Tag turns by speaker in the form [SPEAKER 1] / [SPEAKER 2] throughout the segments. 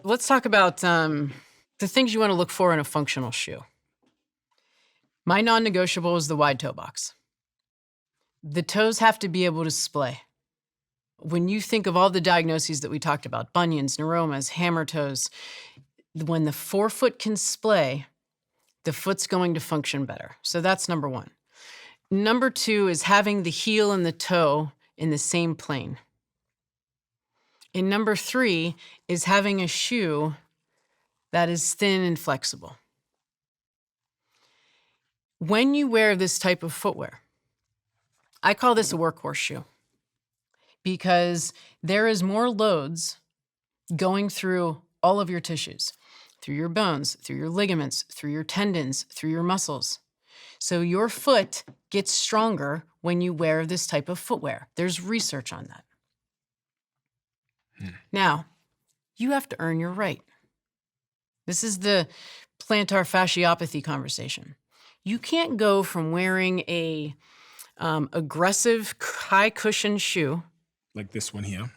[SPEAKER 1] let's talk about the things you want to look for in a functional shoe. My non-negotiable is the wide toe box. The toes have to be able to splay. When you think of all the diagnoses that we talked about, bunions, neuromas, hammer toes, when the forefoot can splay, the foot's going to function better. So that's number one. Number two is having the heel and the toe in the same plane. And number three is having a shoe that is thin and flexible. When you wear this type of footwear, I call this a workhorse shoe because there is more loads going through all of your tissues, through your bones, through your ligaments, through your tendons, through your muscles. So your foot gets stronger when you wear this type of footwear. There's research on that. Now, you have to earn your right. This is the plantar fasciopathy conversation. You can't go from wearing a aggressive, high cushion shoe,
[SPEAKER 2] like this one here,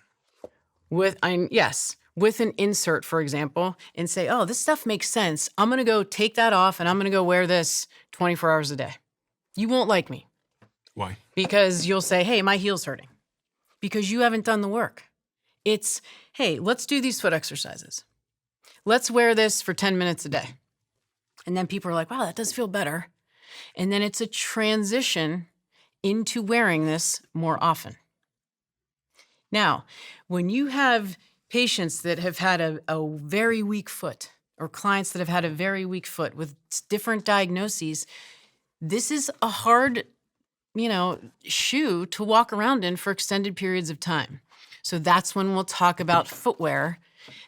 [SPEAKER 1] with an insert, for example, and say, oh, this stuff makes sense. I'm going to go take that off and I'm going to go wear this 24 hours a day. You won't like me.
[SPEAKER 2] Why?
[SPEAKER 1] Because you'll say, hey, my heel's hurting. Because you haven't done the work. It's, hey, let's do these foot exercises. Let's wear this for 10 minutes a day. And then people are like, wow, that does feel better. And then it's a transition into wearing this more often. Now, when you have patients that have had a very weak foot, or clients that have had a very weak foot with different diagnoses, this is a hard, shoe to walk around in for extended periods of time. So that's when we'll talk about footwear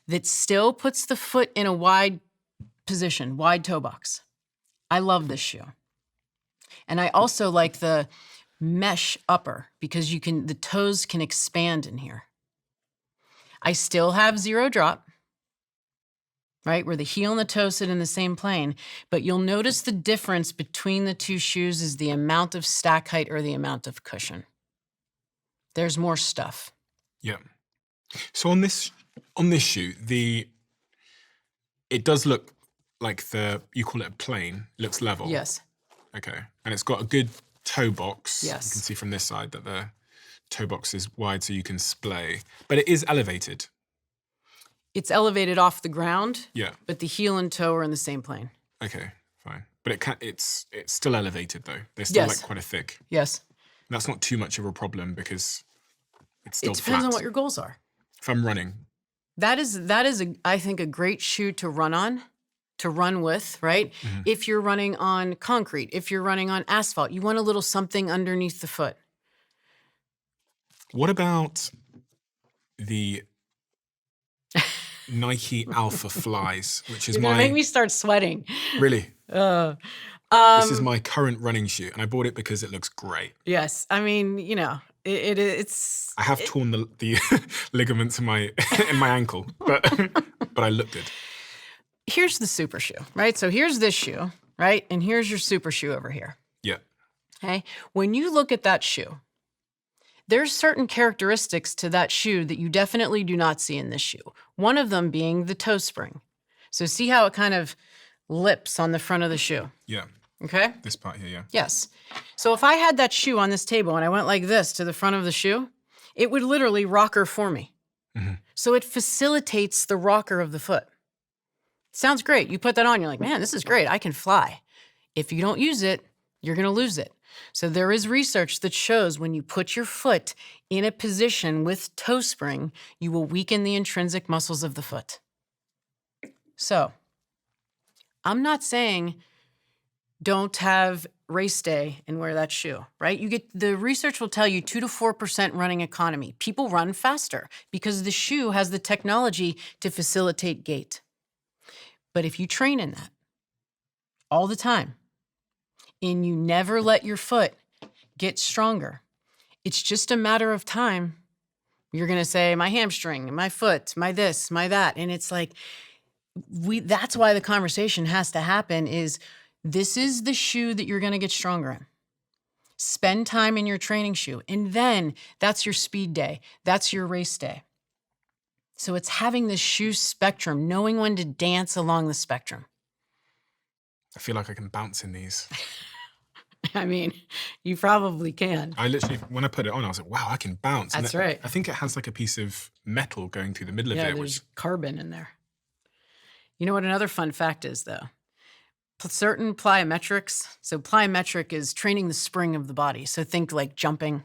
[SPEAKER 1] that still puts the foot in a wide position, wide toe box. I love this shoe. And I also like the mesh upper because the toes can expand in here. I still have zero drop, right? Where the heel and the toe sit in the same plane, but you'll notice the difference between the two shoes is the amount of stack height or the amount of cushion. There's more stuff.
[SPEAKER 2] Yeah. So on this shoe, it does look like you call it a plane, looks level.
[SPEAKER 1] Yes.
[SPEAKER 2] Okay. And it's got a good toe box.
[SPEAKER 1] Yes.
[SPEAKER 2] You can see from this side that the toe box is wide so you can splay, but it is elevated.
[SPEAKER 1] It's elevated off the ground.
[SPEAKER 2] Yeah.
[SPEAKER 1] But the heel and toe are in the same plane.
[SPEAKER 2] Okay, fine. But it's still elevated though. They're still
[SPEAKER 1] Yes.
[SPEAKER 2] like quite a thick.
[SPEAKER 1] Yes.
[SPEAKER 2] That's not too much of a problem because it's still flat.
[SPEAKER 1] It depends on what your goals are.
[SPEAKER 2] If I'm running.
[SPEAKER 1] That is I think a great shoe to run on, to run with, right? Mm-hmm. If you're running on concrete, if you're running on asphalt, you want a little something underneath the foot.
[SPEAKER 2] What about the Nike AlphaFlies, which is
[SPEAKER 1] You're gonna make me start sweating.
[SPEAKER 2] Really? This is my current running shoe, and I bought it because it looks great.
[SPEAKER 1] Yes, I mean, it's.
[SPEAKER 2] I have torn the ligaments in my ankle, but I look good.
[SPEAKER 1] Here's the super shoe, right? So here's this shoe, right? And here's your super shoe over here.
[SPEAKER 2] Yeah.
[SPEAKER 1] Okay. When you look at that shoe, there's certain characteristics to that shoe that you definitely do not see in this shoe. One of them being the toe spring. So see how it kind of lips on the front of the shoe?
[SPEAKER 2] Yeah.
[SPEAKER 1] Okay?
[SPEAKER 2] This part here, yeah.
[SPEAKER 1] Yes. So if I had that shoe on this table and I went like this to the front of the shoe, it would literally rocker for me. Mm-hmm. So it facilitates the rocker of the foot. Sounds great. You put that on, you're like, man, this is great. I can fly. If you don't use it, you're going to lose it. So there is research that shows when you put your foot in a position with toe spring, you will weaken the intrinsic muscles of the foot. So I'm not saying don't have race day and wear that shoe, right? The research will tell you 2 to 4% running economy. People run faster because the shoe has the technology to facilitate gait. But if you train in that all the time and you never let your foot get stronger, it's just a matter of time. You're going to say, my hamstring, my foot, my this, my that. And it's like, that's why the conversation has to happen is this is the shoe that you're going to get stronger in. Spend time in your training shoe. And then that's your speed day. That's your race day. So it's having this shoe spectrum, knowing when to dance along the spectrum.
[SPEAKER 2] I feel like I can bounce in these.
[SPEAKER 1] I mean, you probably can.
[SPEAKER 2] I literally, when I put it on, I was like, wow, I can bounce.
[SPEAKER 1] That's right.
[SPEAKER 2] I think it has like a piece of metal going through the middle of
[SPEAKER 1] Yeah,
[SPEAKER 2] it.
[SPEAKER 1] there's carbon in there. You know what another fun fact is, though? Certain plyometrics. So plyometric is training the spring of the body. So think like jumping.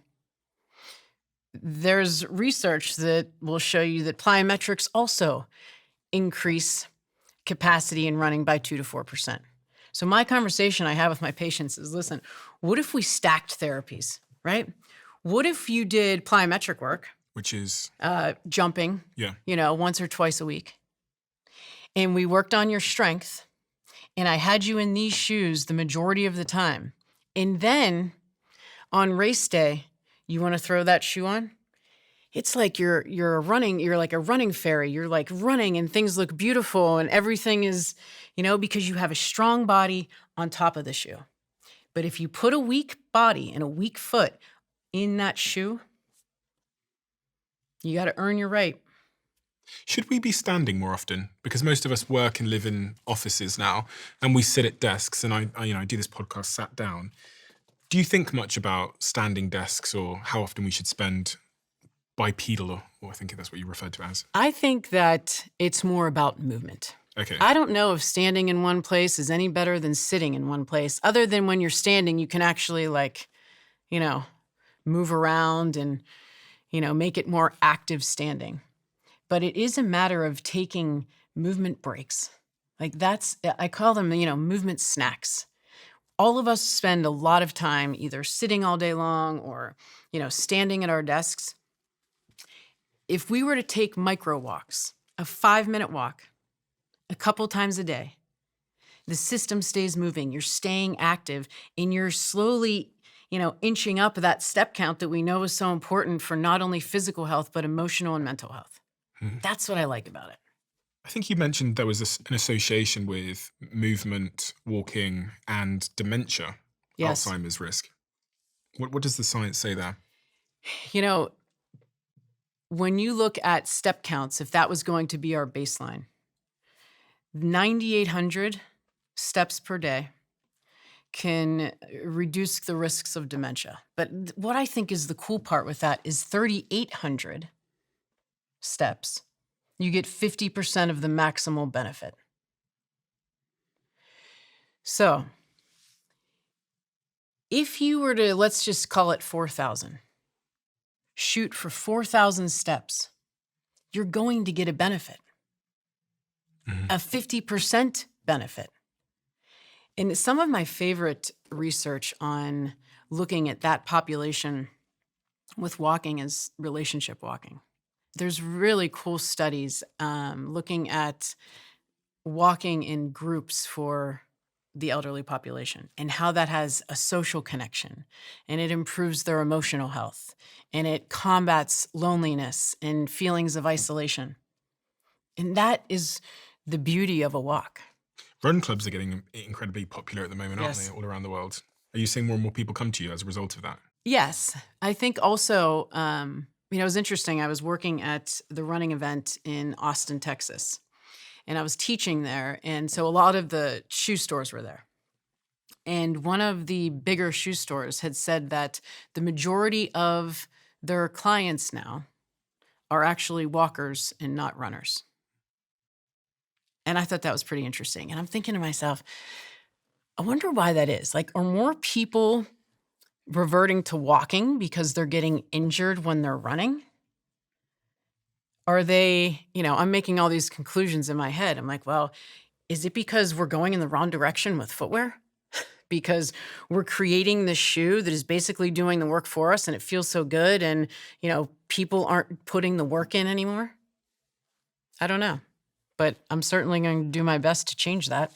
[SPEAKER 1] There's research that will show you that plyometrics also increase capacity in running by 2 to 4%. So my conversation I have with my patients is, listen, what if we stacked therapies, right? What if you did plyometric work,
[SPEAKER 2] which is
[SPEAKER 1] jumping, once or twice a week, and we worked on your strength, and I had you in these shoes the majority of the time, and then on race day, you want to throw that shoe on? It's like you're like a running fairy. You're like running and things look beautiful and everything is, because you have a strong body on top of the shoe. But if you put a weak body and a weak foot in that shoe, you got to earn your right.
[SPEAKER 2] Should we be standing more often? Because most of us work and live in offices now, and we sit at desks. And I do this podcast sat down. Do you think much about standing desks or how often we should spend bipedal, or I think that's what you referred to as?
[SPEAKER 1] I think that it's more about movement.
[SPEAKER 2] Okay.
[SPEAKER 1] I don't know if standing in one place is any better than sitting in one place, other than when you're standing, you can actually move around and, make it more active standing. But it is a matter of taking movement breaks. I call them, movement snacks. All of us spend a lot of time either sitting all day long or, standing at our desks. If we were to take micro walks, a 5-minute walk, a couple times a day, the system stays moving, you're staying active, and you're slowly, inching up that step count that we know is so important for not only physical health, but emotional and mental health. That's what I like about it.
[SPEAKER 2] I think you mentioned there was an association with movement, walking, and dementia,
[SPEAKER 1] Yes.
[SPEAKER 2] Alzheimer's risk. What does the science say there?
[SPEAKER 1] When you look at step counts, if that was going to be our baseline, 9,800 steps per day can reduce the risks of dementia. But what I think is the cool part with that is 3,800 steps, you get 50% of the maximal benefit. So if you were to, let's just call it 4,000, shoot for 4,000 steps, you're going to get a benefit, a 50% benefit. And some of my favorite research on looking at that population with walking is relationship walking. There's really cool studies looking at walking in groups for the elderly population and how that has a social connection, and it improves their emotional health, and it combats loneliness and feelings of isolation. And that is the beauty of a walk.
[SPEAKER 2] Run clubs are getting incredibly popular at the moment, aren't
[SPEAKER 1] Yes.
[SPEAKER 2] they, all around the world? Are you seeing more and more people come to you as a result of that?
[SPEAKER 1] Yes. I think also, it was interesting. I was working at the running event in Austin, Texas, and I was teaching there. And so a lot of the shoe stores were there. And one of the bigger shoe stores had said that the majority of their clients now are actually walkers and not runners. And I thought that was pretty interesting. And I'm thinking to myself, I wonder why that is. Like, are more people reverting to walking because they're getting injured when they're running? Are they, I'm making all these conclusions in my head. I'm like, well, is it because we're going in the wrong direction with footwear? Because we're creating this shoe that is basically doing the work for us and it feels so good and, people aren't putting the work in anymore? I don't know, but I'm certainly going to do my best to change that.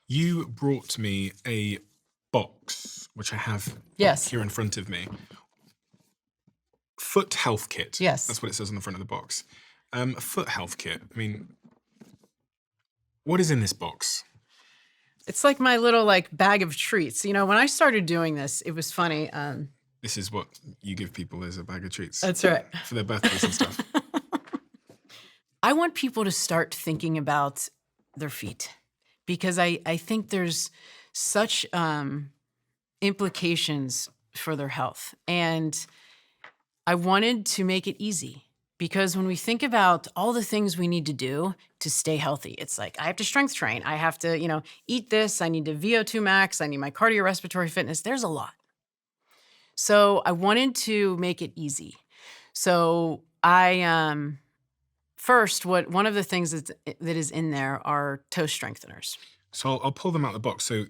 [SPEAKER 2] You brought me a box, which I have
[SPEAKER 1] Yes.
[SPEAKER 2] here in front of me. Foot health kit.
[SPEAKER 1] Yes.
[SPEAKER 2] That's what it says on the front of the box. A foot health kit. I mean, what is in this box?
[SPEAKER 1] It's like my little bag of treats. When I started doing this, it was funny.
[SPEAKER 2] This is what you give people as a bag of treats.
[SPEAKER 1] That's right.
[SPEAKER 2] For their birthdays and stuff.
[SPEAKER 1] I want people to start thinking about their feet because I think there's such implications for their health. And I wanted to make it easy because when we think about all the things we need to do to stay healthy, it's like I have to strength train. I have to, eat this. I need to VO2 max. I need my cardiorespiratory fitness. There's a lot. So I wanted to make it easy. So I first, one of the things that is in there are toe strengtheners.
[SPEAKER 2] So I'll pull them out of the box. So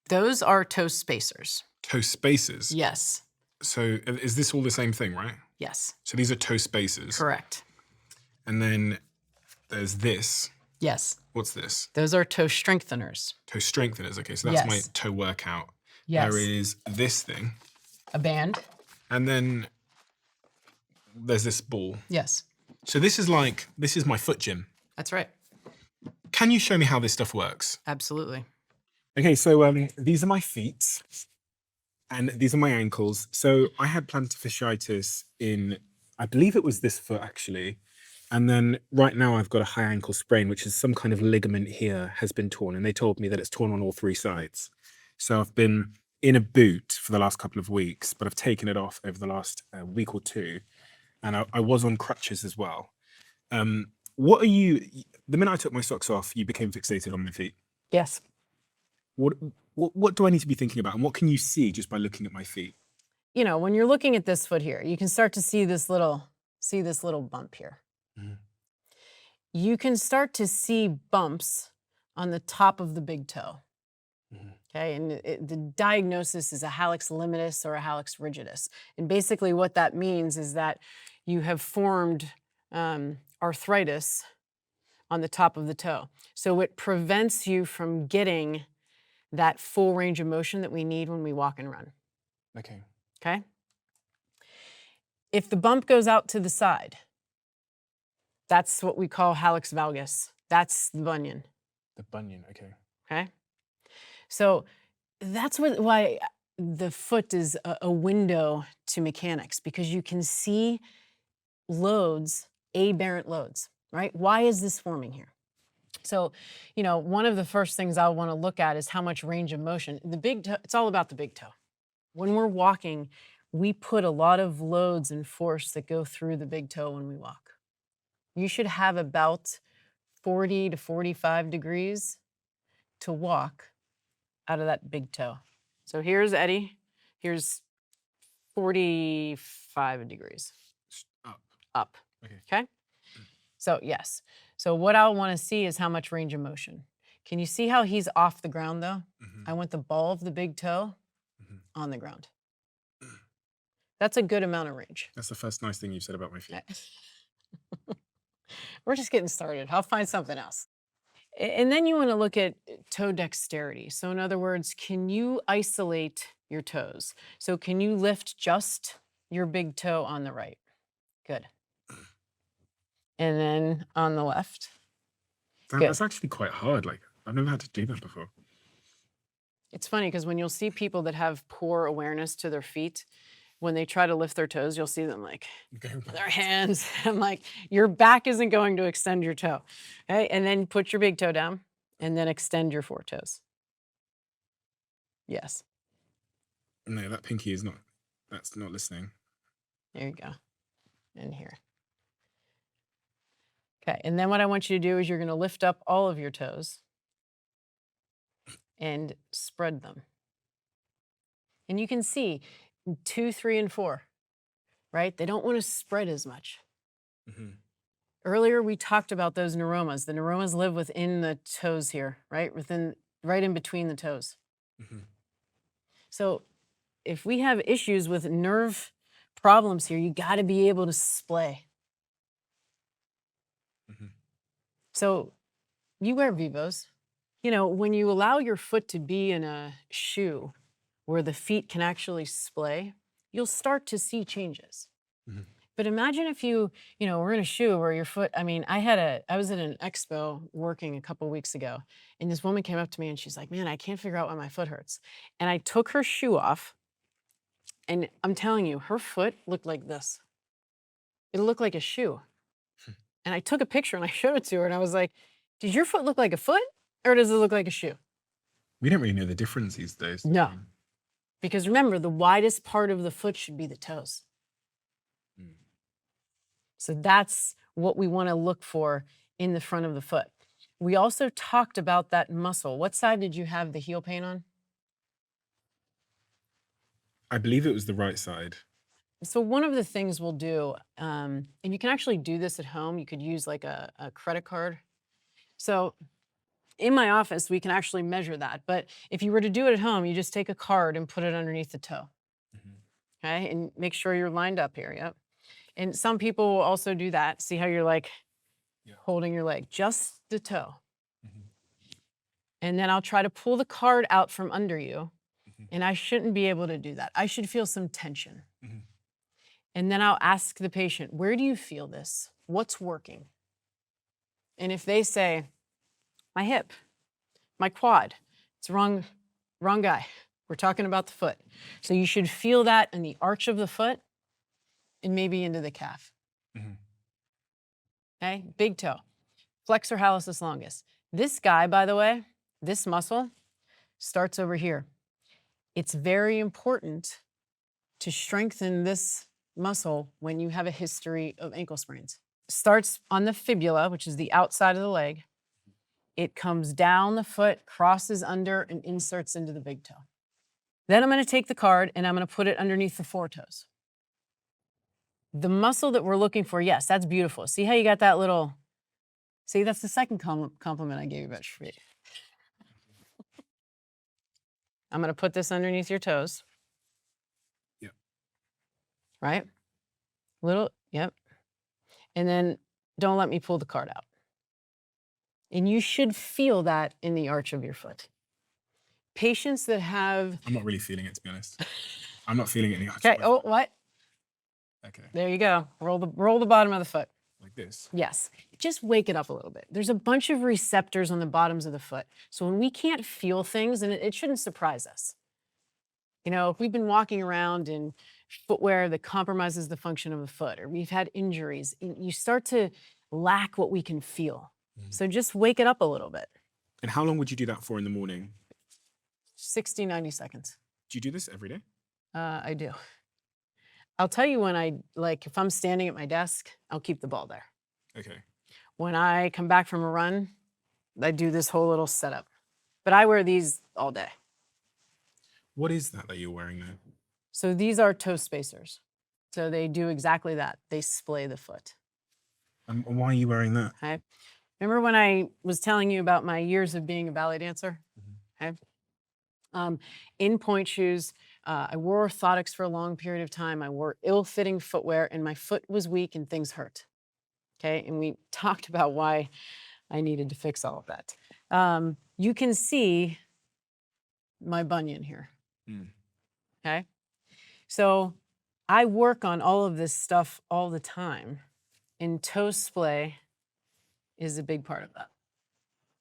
[SPEAKER 1] Those are toe spacers.
[SPEAKER 2] toe spacers.
[SPEAKER 1] Yes.
[SPEAKER 2] So is this all the same thing, right?
[SPEAKER 1] Yes.
[SPEAKER 2] So these are toe spacers.
[SPEAKER 1] Correct.
[SPEAKER 2] And then there's this.
[SPEAKER 1] Yes.
[SPEAKER 2] What's this?
[SPEAKER 1] Those are toe strengtheners.
[SPEAKER 2] Toe strengtheners. Okay, so that's my
[SPEAKER 1] Yes.
[SPEAKER 2] toe workout.
[SPEAKER 1] Yes.
[SPEAKER 2] There is this thing.
[SPEAKER 1] A band.
[SPEAKER 2] And then there's this ball.
[SPEAKER 1] Yes.
[SPEAKER 2] So this is my foot gym.
[SPEAKER 1] That's right.
[SPEAKER 2] Can you show me how this stuff works?
[SPEAKER 1] Absolutely.
[SPEAKER 2] Okay, so these are my feet and these are my ankles. So I had plantar fasciitis in, I believe it was this foot actually. And then right now I've got a high ankle sprain, which is some kind of ligament here has been torn. And they told me that it's torn on all three sides. So I've been in a boot for the last couple of weeks, but I've taken it off over the last week or two. And I was on crutches as well. The minute I took my socks off, you became fixated on my feet.
[SPEAKER 1] Yes.
[SPEAKER 2] What do I need to be thinking about? And what can you see just by looking at my feet?
[SPEAKER 1] When you're looking at this foot here, you can start to see this little bump here.
[SPEAKER 2] Mhm.
[SPEAKER 1] You can start to see bumps on the top of the big toe.
[SPEAKER 2] Mhm.
[SPEAKER 1] Okay, and the diagnosis is a hallux limitus or a hallux rigidus. And basically what that means is that you have formed arthritis on the top of the toe. So it prevents you from getting that full range of motion that we need when we walk and run.
[SPEAKER 2] Okay.
[SPEAKER 1] Okay? If the bump goes out to the side, that's what we call hallux valgus. That's the bunion.
[SPEAKER 2] The bunion, okay.
[SPEAKER 1] Okay? So that's why the foot is a window to mechanics, because you can see loads, aberrant loads, right? Why is this forming here? So, one of the first things I'll want to look at is how much range of motion. The big toe, it's all about the big toe. When we're walking, we put a lot of loads and force that go through the big toe when we walk. You should have about 40 to 45 degrees to walk out of that big toe. So here's Eddie. Here's 45 degrees. Up.
[SPEAKER 2] Okay.
[SPEAKER 1] Okay? So yes. So what I'll want to see is how much range of motion. Can you see how he's off the ground though?
[SPEAKER 2] Mhm.
[SPEAKER 1] I want the ball of the big toe
[SPEAKER 2] Mhm.
[SPEAKER 1] on the ground. That's a good amount of range.
[SPEAKER 2] That's the first nice thing you've said about my feet.
[SPEAKER 1] We're just getting started. I'll find something else. And then you want to look at toe dexterity. So in other words, can you isolate your toes? So can you lift just your big toe on the right? Good. And then on the left.
[SPEAKER 2] That's actually quite hard. Like, I've never had to do that before.
[SPEAKER 1] It's funny because when you'll see people that have poor awareness to their feet, when they try to lift their toes, you'll see them like their hands. I'm like, your back isn't going to extend your toe. Okay, and then put your big toe down and then extend your four toes. Yes,
[SPEAKER 2] No, that pinky is not, that's not listening.
[SPEAKER 1] there you go. And here. Okay, and then what I want you to do is you're going to lift up all of your toes and spread them. And you can see 2, 3, and 4, right? They don't want to spread as much.
[SPEAKER 2] Mhm.
[SPEAKER 1] Earlier, we talked about those neuromas. The neuromas live within the toes here, right? Right in between the toes.
[SPEAKER 2] Mhm.
[SPEAKER 1] So if we have issues with nerve problems here, you got to be able to splay.
[SPEAKER 2] Mhm.
[SPEAKER 1] So you wear Vivos. When you allow your foot to be in a shoe where the feet can actually splay, you'll start to see changes.
[SPEAKER 2] Mhm.
[SPEAKER 1] But imagine if you were in a shoe where your foot, I was at an expo working a couple weeks ago, and this woman came up to me and she's like, man, I can't figure out why my foot hurts. And I took her shoe off, and I'm telling you, her foot looked like this. It looked like a shoe. And I took a picture and I showed it to her and I was like, does your foot look like a foot or does it look like a shoe?
[SPEAKER 2] We don't really know the difference these days.
[SPEAKER 1] No. Because remember, the widest part of the foot should be the toes. So that's what we want to look for in the front of the foot. We also talked about that muscle. What side did you have the heel pain on?
[SPEAKER 2] I believe it was the right side.
[SPEAKER 1] So one of the things we'll do, and you can actually do this at home. You could use like a credit card. So in my office, we can actually measure that. But if you were to do it at home, you just take a card and put it underneath the toe. Okay, and make sure you're lined up here. Yep. And some people will also do that. See how you're like holding your leg, just the toe. And then I'll try to pull the card out from under you. And I shouldn't be able to do that. I should feel some tension. And then I'll ask the patient, where do you feel this? What's working? And if they say, my hip, my quad, it's wrong guy. We're talking about the foot. So you should feel that in the arch of the foot and maybe into the calf. Okay, big toe, flexor hallucis longus. This guy, by the way, this muscle starts over here. It's very important to strengthen this muscle when you have a history of ankle sprains. Starts on the fibula, which is the outside of the leg. It comes down the foot, crosses under, and inserts into the big toe. Then I'm going to take the card and I'm going to put it underneath the foretoes. The muscle that we're looking for, yes, that's beautiful. See how you got that little, see, that's the second compliment I gave you about your feet. I'm going to put this underneath your toes.
[SPEAKER 2] Yep.
[SPEAKER 1] Right? Little, yep. And then don't let me pull the card out. And you should feel that in the arch of your foot. Patients that have...
[SPEAKER 2] I'm not really feeling it, to be honest. I'm not feeling it in the arch.
[SPEAKER 1] Okay, oh, what?
[SPEAKER 2] Okay.
[SPEAKER 1] There you go. Roll the bottom of the foot.
[SPEAKER 2] Like this?
[SPEAKER 1] Yes. Just wake it up a little bit. There's a bunch of receptors on the bottoms of the foot. So when we can't feel things, and it shouldn't surprise us. You know, if we've been walking around in footwear that compromises the function of the foot, or we've had injuries, you start to lack what we can feel. So just wake it up a little bit.
[SPEAKER 2] And how long would you do that for in the morning?
[SPEAKER 1] 60, 90 seconds.
[SPEAKER 2] Do you do this every day?
[SPEAKER 1] I do. I'll tell you when if I'm standing at my desk, I'll keep the ball there.
[SPEAKER 2] Okay.
[SPEAKER 1] When I come back from a run, I do this whole little setup. But I wear these all day.
[SPEAKER 2] What is that you're wearing now?
[SPEAKER 1] So these are toe spacers. So they do exactly that. They splay the foot.
[SPEAKER 2] And why are you wearing that?
[SPEAKER 1] Okay. Remember when I was telling you about my years of being a ballet dancer? Okay. In point shoes, I wore orthotics for a long period of time. I wore ill-fitting footwear and my foot was weak and things hurt. Okay, and we talked about why I needed to fix all of that. You can see my bunion here. Okay, so I work on all of this stuff all the time, and toe splay is a big part of that.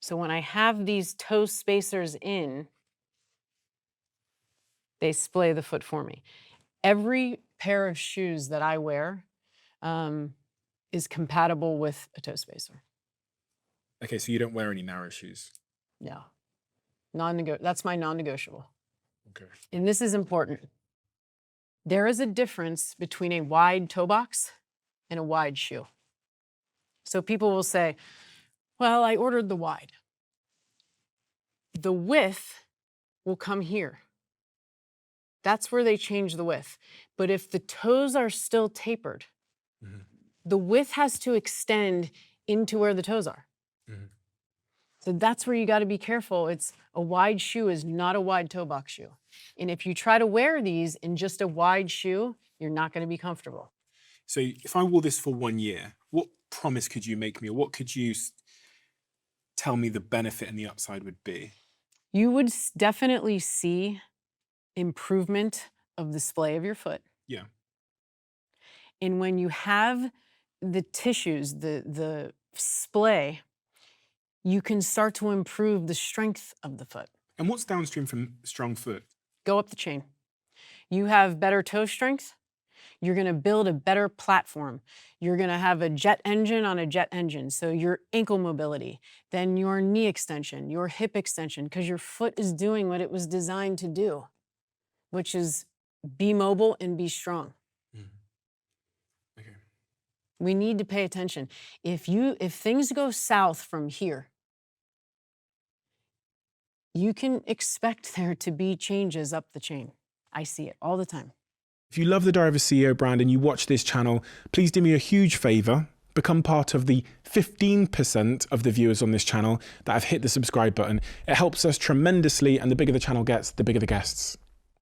[SPEAKER 1] So when I have these toe spacers in, they splay the foot for me. Every pair of shoes that I wear is compatible with a toe spacer.
[SPEAKER 2] Okay, so you don't wear any narrow shoes?
[SPEAKER 1] No. That's my non-negotiable.
[SPEAKER 2] Okay.
[SPEAKER 1] And this is important. There is a difference between a wide toe box and a wide shoe. So people will say, well, I ordered the wide. The width will come here. That's where they change the width. But if the toes are still tapered, the width has to extend into where the toes are. So that's where you got to be careful. It's a wide shoe is not a wide toe box shoe. And if you try to wear these in just a wide shoe, you're not going to be comfortable.
[SPEAKER 2] So if I wore this for 1 year, what promise could you make me, or what could you tell me the benefit and the upside would be?
[SPEAKER 1] You would definitely see improvement of the splay of your foot.
[SPEAKER 2] Yeah.
[SPEAKER 1] And when you have the tissues, the splay, you can start to improve the strength of the foot.
[SPEAKER 2] And what's downstream from strong foot?
[SPEAKER 1] Go up the chain. You have better toe strength. You're going to build a better platform. You're going to have a jet engine on a jet engine. So your ankle mobility, then your knee extension, your hip extension, because your foot is doing what it was designed to do, which is be mobile and be strong.
[SPEAKER 2] Okay.
[SPEAKER 1] We need to pay attention. If things go south from here, you can expect there to be changes up the chain. I see it all the time.
[SPEAKER 2] If you love the Diary of a CEO brand and you watch this channel, please do me a huge favor. Become part of the 15% of the viewers on this channel that have hit the subscribe button. It helps us tremendously, and the bigger the channel gets, the bigger the guests.